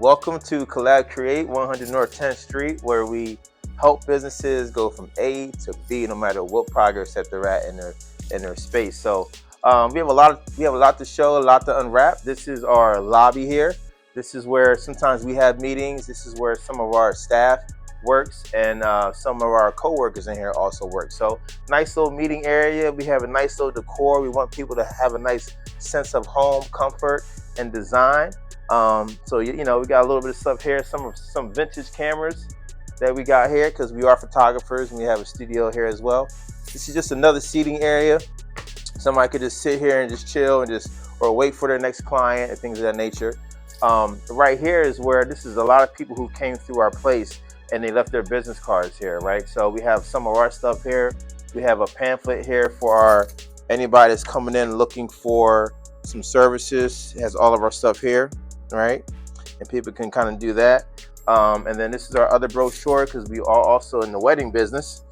Welcome to Collab Create, 100 North 10th Street, where we help businesses go from A to B, no matter what progress that they're at in their space. So we have a lot to show, a lot to unwrap. This is our lobby here. This is where sometimes we have meetings. This is where some of our staff works, and some of our co-workers in here also work. So nice little meeting area. We have a nice little decor. We want people to have a nice sense of home, comfort, and design. So we got a little bit of stuff here, some vintage cameras that we got here because we are photographers and we have a studio here as well. This is just another seating area. Somebody could just sit here and just chill and or wait for their next client and things of that nature. Right here is where this is a lot of people who came through our place and they left their business cards here, right? So we have some of our stuff here. We have a pamphlet here for anybody that's coming in looking for some services. It has all of our stuff here, right? And people can kind of do that. And then this is our other brochure because we are also in the wedding business.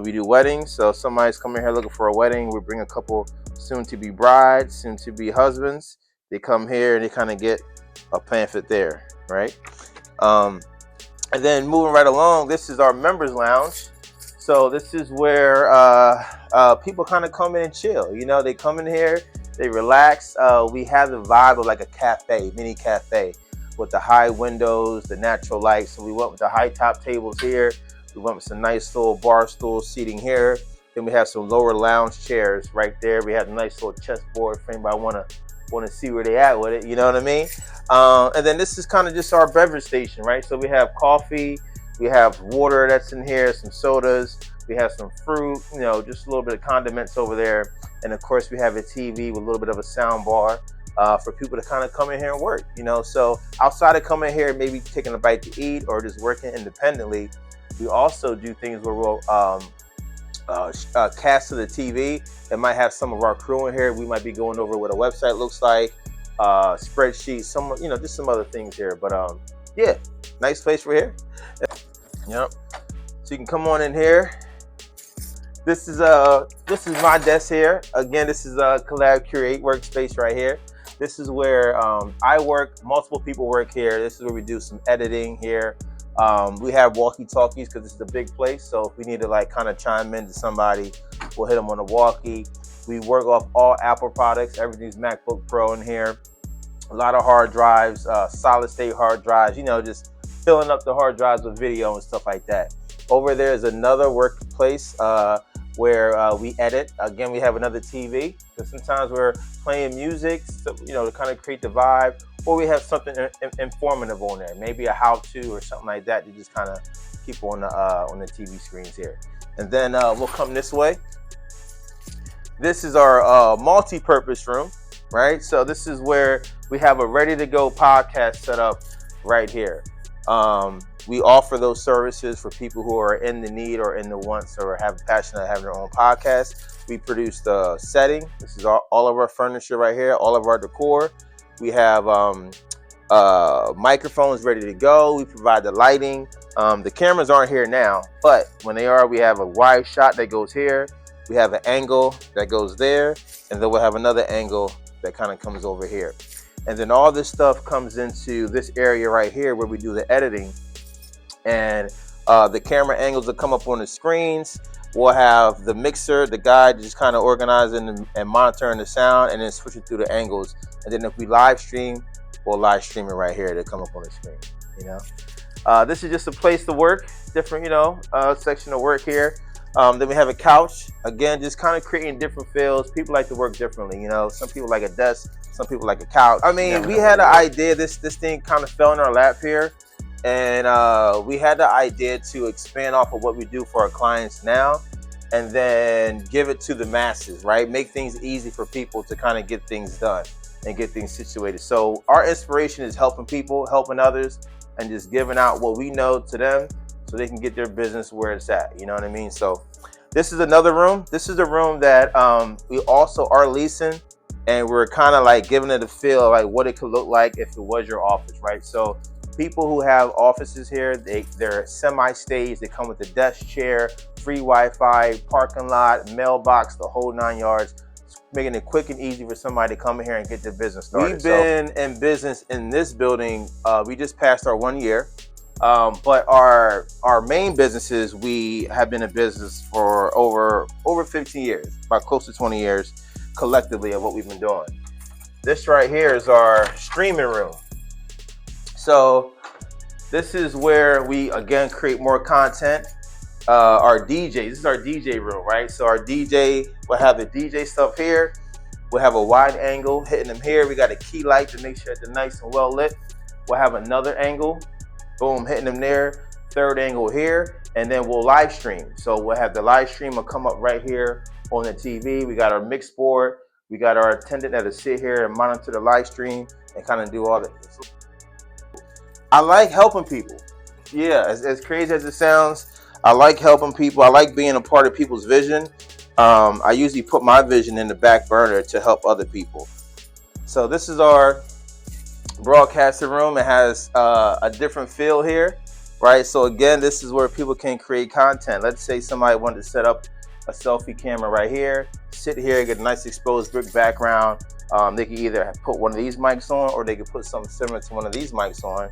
We do weddings. So if somebody's coming here looking for a wedding, we bring a couple soon-to-be brides, soon-to-be husbands. They come here and they kind of get a pamphlet there, right? And then moving right along, this is our members lounge. So this is where people kind of come in and chill. They come in here, they relax. We have the vibe of like a cafe, mini cafe, with the high windows, the natural light. So we went with the high top tables here. We went with some nice little bar stool seating here. Then we have some lower lounge chairs right there. We have a nice little chessboard if anybody want to see where they at with it. You know what I mean? And then this is kind of just our beverage station, right? So we have coffee, we have water that's in here, some sodas, we have some fruit, just a little bit of condiments over there. And of course we have a TV with a little bit of a sound bar for people to kind of come in here and work, So outside of coming here, maybe taking a bite to eat or just working independently, we also do things where we'll cast to the TV. It might have some of our crew in here. We might be going over what a website looks like, spreadsheets, just some other things here. But yeah, nice place for here. Yep. So you can come on in here. This is my desk here. Again, this is Collab Create Workspace right here. This is where I work. Multiple people work here. This is where we do some editing here. We have walkie-talkies because this is a big place. So if we need to kind of chime in to somebody, we'll hit them on the walkie. We work off all Apple products. Everything's MacBook Pro in here. A lot of hard drives, solid state hard drives, just filling up the hard drives with video and stuff like that. Over there is another workplace where we edit. Again, we have another TV because sometimes we're playing music, to kind of create the vibe, or we have something informative on there, maybe a how-to or something like that to just kind of keep on the TV screens here. And then we'll come this way. This is our multi-purpose room, right? So this is where we have a ready-to-go podcast set up right here. We offer those services for people who are in the need or in the wants or have a passion of having their own podcast. We produce the setting. This is all of our furniture right here, all of our decor. We have microphones ready to go. We provide the lighting. The cameras aren't here now, but when they are, we have a wide shot that goes here. We have an angle that goes there, and then we'll have another angle that kind of comes over here. And then all this stuff comes into this area right here where we do the editing. And the camera angles will come up on the screens. We'll have the mixer, the guy just kind of organizing and monitoring the sound and then switching through the angles. And then if we live stream, we'll live stream it right here to come up on the screen, This is just a place to work, different, section of work here. Then we have a couch. Again, just kind of creating different feels. People like to work differently, Some people like a desk, some people like a couch. I mean, we had an idea, this thing kind of fell in our lap here. And we had the idea to expand off of what we do for our clients now and then give it to the masses, right? Make things easy for people to kind of get things done and get things situated. So our inspiration is helping people, helping others, and just giving out what we know to them so they can get their business where it's at. You know what I mean? So this is another room. This is the room that we also are leasing, and we're kind of giving it a feel like what it could look like if it was your office, right? So people who have offices here, they're semi-staged. They come with a desk chair, free Wi-Fi, parking lot, mailbox, the whole 9 yards. making it quick and easy for somebody to come in here and get their business started. We've been in business in this building. We just passed our 1 year, but our main businesses, we have been in business for over 15 years, about close to 20 years collectively of what we've been doing. This right here is our streaming room. So this is where we again create more content. Our DJ, this is our DJ room, right? So our DJ, we'll have the DJ stuff here. We'll have a wide angle hitting them here. We got a key light to make sure they're nice and well lit. We'll have another angle, boom, hitting them there. Third angle here, and then we'll live stream. So we'll have the live stream will come up right here on the TV. We got our mix board. We got our attendant that'll sit here and monitor the live stream and kind of do all that. I like helping people. Yeah, as crazy as it sounds, I like helping people. I like being a part of people's vision. I usually put my vision in the back burner to help other people. So this is our broadcasting room. It has a different feel here, right? So again, this is where people can create content. Let's say somebody wanted to set up a selfie camera right here, sit here, get a nice exposed brick background. They can either put one of these mics on, or they could put something similar to one of these mics on,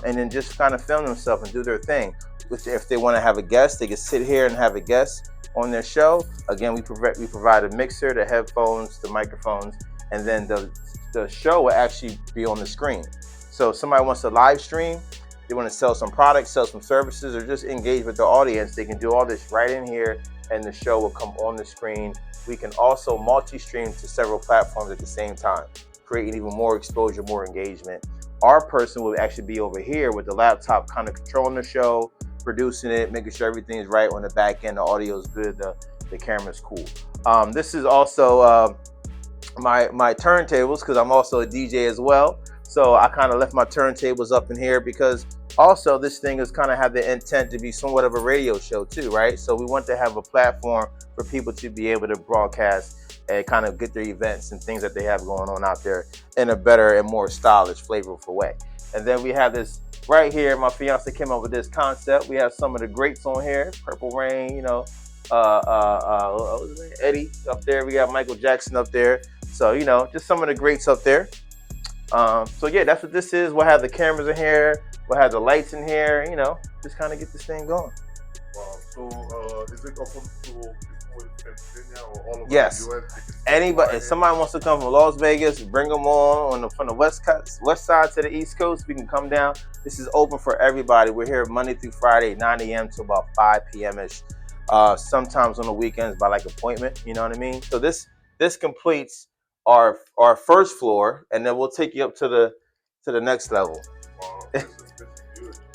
and then just kind of film themselves and do their thing. If they want to have a guest, they can sit here and have a guest on their show. Again, we provide a mixer, the headphones, the microphones, and then the show will actually be on the screen. So if somebody wants to live stream, they want to sell some products, sell some services, or just engage with the audience, they can do all this right in here, and the show will come on the screen. We can also multi-stream to several platforms at the same time, creating even more exposure, more engagement. Our person will actually be over here with the laptop, kind of controlling the show, producing it, making sure everything is right on the back end, the audio is good, the camera's cool. This is also my turntables, because I'm also a DJ as well. So I kind of left my turntables up in here because also this thing is kind of have the intent to be somewhat of a radio show too, right? So we want to have a platform for people to be able to broadcast and kind of get their events and things that they have going on out there in a better and more stylish, flavorful way. And then we have this right here. My fiance came up with this concept. We have some of the greats on here, Purple Rain, you know, Eddie up there. We got Michael Jackson up there. So, you know, just some of the greats up there. So yeah, that's what this is. We'll have the cameras in here. We'll have the lights in here, you know, just kind of get this thing going. Wow. So is it open to people in Pennsylvania or all over yes. the US? Anybody, if somebody wants to come from Las Vegas, bring them on from the west side to the East Coast, we can come down. This is open for everybody. We're here Monday through Friday, 9 a.m. to about 5 p.m.-ish. Sometimes on the weekends by like appointment, you know what I mean? So this completes our first floor, and then we'll take you up to the next level. Wow, this is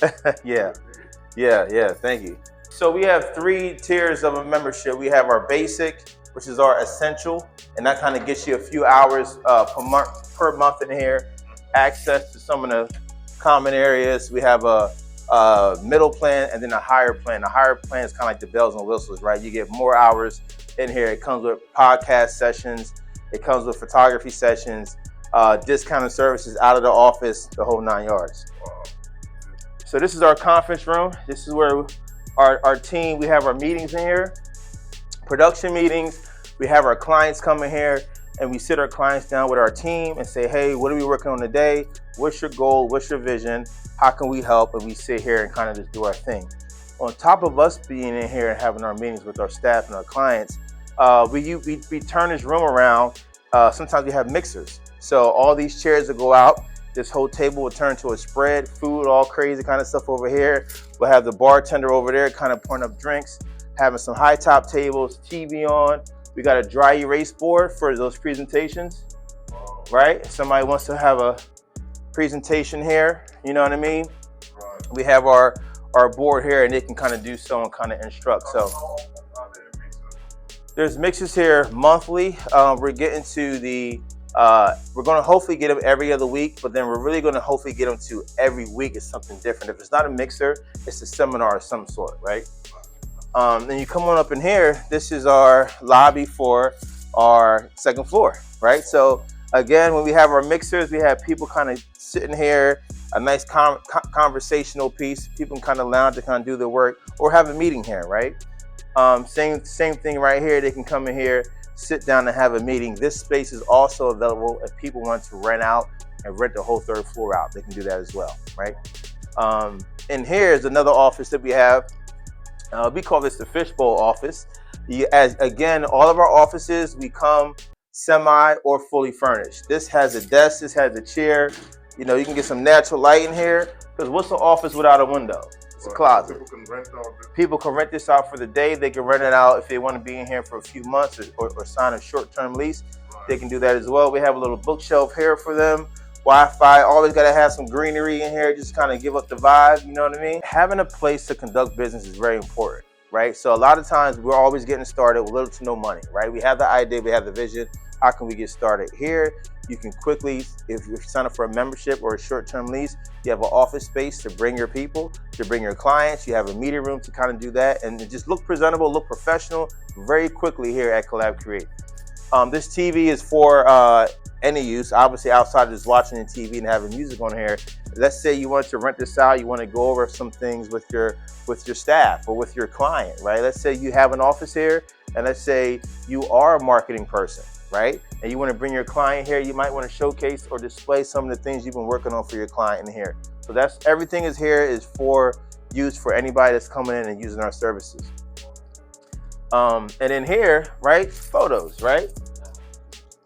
good. Yeah, thank you. So we have 3 tiers of a membership. We have our basic, which is our essential, and that kind of gets you a few hours per month in here, access to some of the common areas. We have a middle plan and then a higher plan. The higher plan is kind of like the bells and whistles, right? You get more hours in here. It comes with podcast sessions. It comes with photography sessions, discounted services out of the office, the whole 9 yards. Wow. So this is our conference room. This is where our team, we have our meetings in here, production meetings. We have our clients come in here, and we sit our clients down with our team and say, hey, what are we working on today? What's your goal? What's your vision? How can we help? And we sit here and kind of just do our thing. On top of us being in here and having our meetings with our staff and our clients, we turn this room around. Sometimes we have mixers. So all these chairs will go out. This whole table will turn to a spread, food, all crazy kind of stuff over here. We'll have the bartender over there kind of pouring up drinks, having some high top tables, TV on. We got a dry erase board for those presentations, right? If somebody wants to have a presentation here, you know what I mean? Right. We have our board here, and they can kind of do so and kind of instruct. So there's mixes here monthly. We're getting to the, we're going to hopefully get them every other week, but then we're really going to hopefully get them to every week is something different. If it's not a mixer, it's a seminar of some sort, right? Then you come on up in here. This is our lobby for our second floor, right? So again, when we have our mixers, we have people kind of sitting here, a nice conversational piece. People can kind of lounge to kind of do their work or have a meeting here, right? Same thing right here. They can come in here. sit down and have a meeting. This space is also available if people want to rent out and rent the whole third floor out. They can do that as well, right? And here is another office that we have. We call this the fishbowl office. As again, all of our offices, we come semi or fully furnished. This has a desk, this has a chair. You know, you can get some natural light in here, because what's an office without a window? It's a closet. People can rent this out for the day. They can rent it out if they want to be in here for a few months, or sign a short-term lease. They can do that as well. We have a little bookshelf here for them. Wi-Fi, always got to have some greenery in here, just kind of give up the vibe, you know what I mean? Having a place to conduct business is very important, right? So a lot of times we're always getting started with little to no money, right? We have the idea, we have the vision. How can we get started? Here, you can quickly, if you sign up for a membership or a short-term lease, you have an office space to bring your people, to bring your clients. You have a meeting room to kind of do that, and just look presentable, look professional very quickly here at Collab Create. This TV is for any use, obviously outside of just watching the TV and having music on here. Let's say you want to rent this out, you want to go over some things with your staff or with your client, right? Let's say you have an office here, and let's say you are a marketing person, right? And you want to bring your client here, you might want to showcase or display some of the things you've been working on for your client in here. So that's everything is here is for use for anybody that's coming in and using our services. And in here, right, photos, right?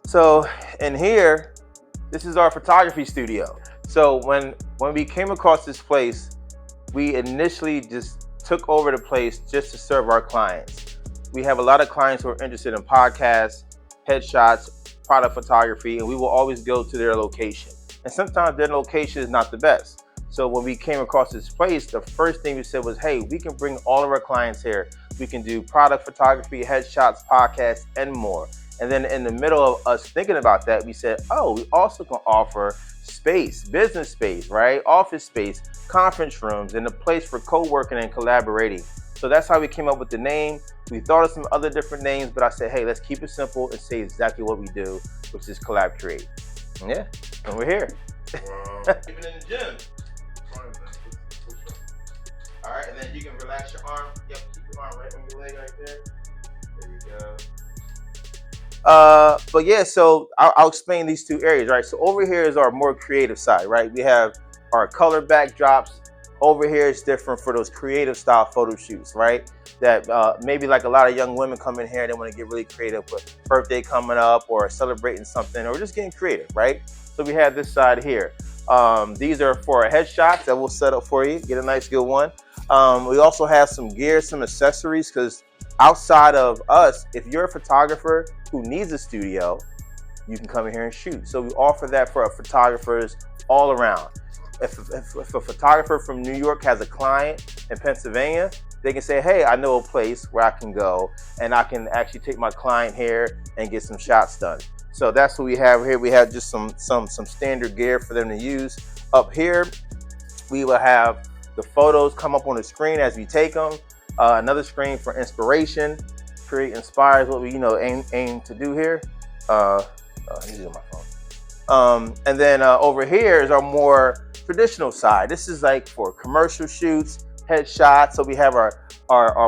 So in here, this is our photography studio. So when we came across this place, we initially just took over the place just to serve our clients. We have a lot of clients who are interested in podcasts, headshots, product photography, and we will always go to their location. And sometimes their location is not the best. So when we came across this place, the first thing we said was, hey, we can bring all of our clients here. We can do product photography, headshots, podcasts, and more. And then in the middle of us thinking about that, we said, oh, we also can offer space, business space, right? Office space, conference rooms, and a place for co-working and collaborating. So that's how we came up with the name. We thought of some other different names, but I said, hey, let's keep it simple and say exactly what we do, which is Collab Create. Yeah, and we're here. Wow. Even in the gym. All right, and then you can relax your arm. Yep, keep your arm right on your leg right there. There we go. But yeah, so I'll explain these two areas, right? So over here is our more creative side, right? We have our color backdrops. Over here is different for those creative style photo shoots, right? That maybe like a lot of young women come in here and they want to get really creative with birthday coming up or celebrating something or just getting creative, right? So we have this side here. These are for our headshots that we'll set up for you. Get a nice good one. We also have some gear, some accessories, because outside of us, if you're a photographer who needs a studio, you can come in here and shoot. So we offer that for our photographers all around. If a photographer from New York has a client in Pennsylvania, they can say, hey, I know a place where I can go and I can actually take my client here and get some shots done. So that's what we have here. We have just some standard gear for them to use. Up here, we will have the photos come up on the screen as we take them. Another screen for inspiration. Create inspires what we aim to do here. This is my phone. And then over here is our more traditional side. This is like for commercial shoots, headshots. So we have our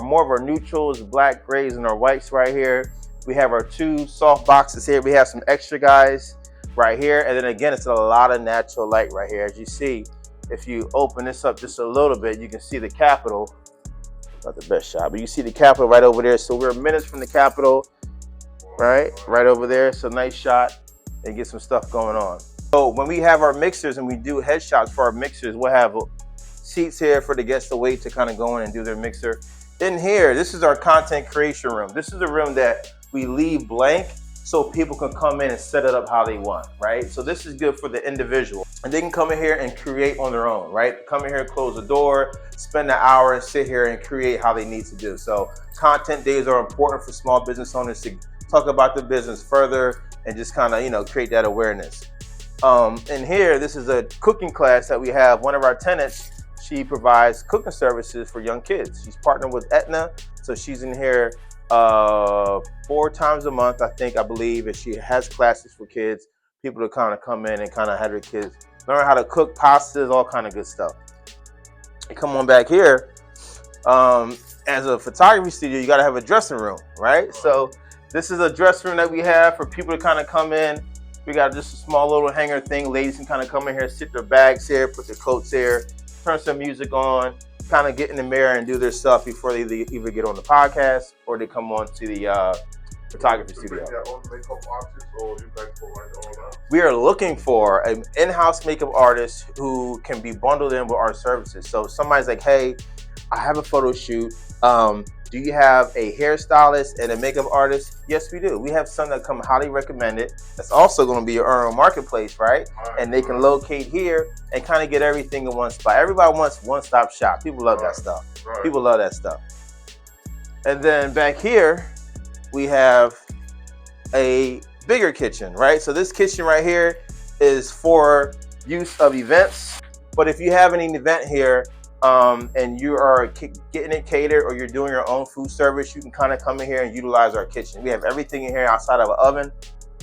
more of our neutrals, black, grays, and our whites right here. We have our two soft boxes here. We have some extra guys right here. And then again, it's a lot of natural light right here. As you see, if you open this up just a little bit, you can see the Capitol. Not the best shot, but you see the Capitol right over there. So we're minutes from the Capitol, right over there. So nice shot and get some stuff going on. So when we have our mixers and we do headshots for our mixers, we'll have seats here for the guests to wait to kind of go in and do their mixer. In here, this is our content creation room. This is the room that we leave blank so people can come in and set it up how they want, right? So this is good for the individual. And they can come in here and create on their own, right? Come in here, close the door, spend an hour and sit here and create how they need to do. So content days are important for small business owners to talk about the business further and just kind of, create that awareness. In here, this is a cooking class that we have. One of our tenants, she provides cooking services for young kids. She's partnered with Etna, so she's in here 4 times a month, I believe, and she has classes for kids, people to kind of come in and kind of have their kids learn how to cook pastas, all kind of good stuff. And come on back here. As a photography studio, you got to have a dressing room, right? So This is a dressing room that we have for people to kind of come in. We got just a small little hanger thing. Ladies can kind of come in here, sit their bags here, put their coats here, turn some music on, kind of get in the mirror and do their stuff before they either get on the podcast or they come on to the photography studio. Their own makeup artist, or you guys provide all that? We are looking for an in-house makeup artist who can be bundled in with our services. So somebody's like, hey, I have a photo shoot. Do you have a hairstylist and a makeup artist? Yes, we do. We have some that come highly recommended. That's also going to be your own marketplace, right? And they can locate here and kind of get everything in one spot. Everybody wants one-stop shop. People love that stuff. People love that stuff. And then back here, we have a bigger kitchen, right? So this kitchen right here is for use of events. But if you have any event here, and you are getting it catered or you're doing your own food service, you can kind of come in here and utilize our kitchen. We have everything in here outside of an oven.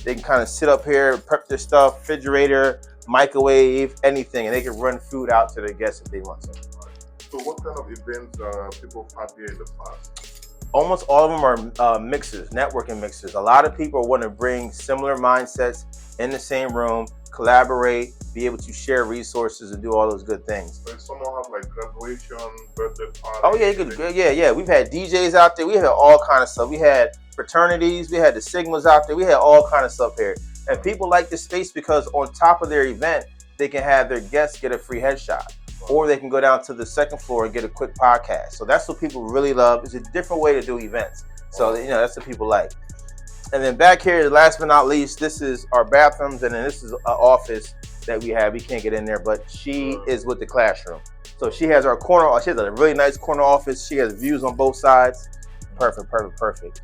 They can kind of sit up here, prep their stuff, refrigerator, microwave, anything, and they can run food out to their guests if they want to. So what kind of events people had here in the past? Almost all of them are mixers, networking mixers. A lot of people want to bring similar mindsets in the same room, collaborate, be able to share resources and do all those good things. So if someone have like graduation, birthday party. Oh yeah, good. Yeah. We've had DJs out there. We had all kind of stuff. We had fraternities. We had the Sigmas out there. We had all kind of stuff here. And people like this space because on top of their event, they can have their guests get a free headshot. Or they can go down to the second floor and get a quick podcast. So that's what people really love. It's a different way to do events. So that's what people like. And then back here, last but not least, this is our bathrooms, and then this is an office that we have. We can't get in there, but she is with the classroom. So she has our corner. She has a really nice corner office. She has views on both sides. Perfect.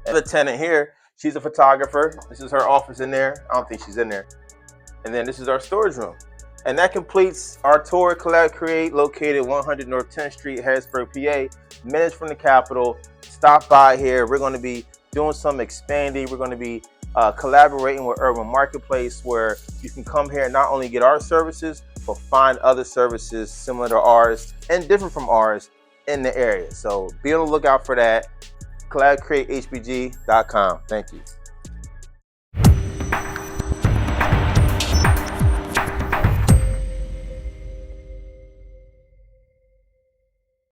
And the tenant here, she's a photographer. This is her office in there. I don't think she's in there. And then this is our storage room. And that completes our tour at Collab Create, located 100 North 10th Street, Harrisburg, PA, minutes from the Capitol. Stop by here. We're going to be doing some expanding. We're going to be collaborating with Iwing Marketplace, where you can come here and not only get our services, but find other services similar to ours and different from ours in the area. So be on the lookout for that. CollabCreateHBG.com. Thank you.